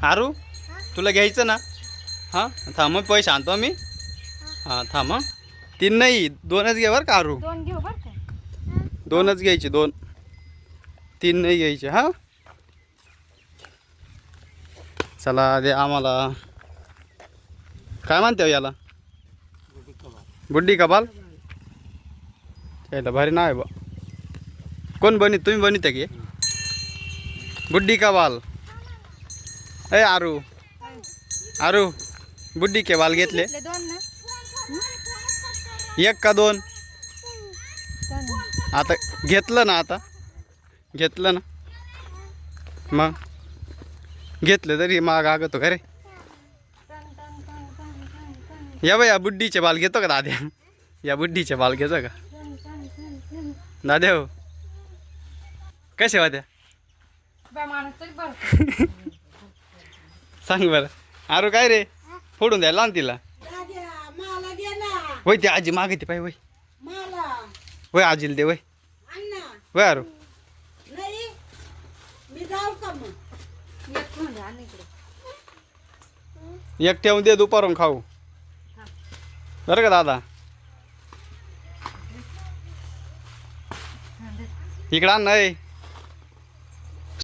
आरू तुला घ्यायचं ना? हां थांब मग पैसे आणतो मी. हां थांब. 3 नाही 2च घे बरं का आरू. 2 घेऊ बरं का. 2च घ्यायचे 2. 3 नाही घ्यायचे. हां चला दे आम्हाला. काय म्हणते याला? बुड्डी कबाल. त्याला भारी नाव आहे बा. कोण बनित? तुम्ही बनित की? बुड्डी कबाल. ए आरू आरू बुड्डी के बाल घेतले? 2 ना. 1 का 2? 2. आता घेतलं ना? आता घेतलं ना? मग घेतलं तरी माग आगतो का रे? या बाई या बुड्डीचे बाल घेतो का दाद्या? या बुड्डीचे बाल घेतो का दाद्या? हो कसे होत्या सांग बरं. आरू काय रे फोडून द्यायला ना तिला? वय ती आजी मागते पाय. वय वय आजीला दे. वय वय आरू एक ठेवून दे दुपारून खाऊ बरं का दादा? इकडं आण नाही.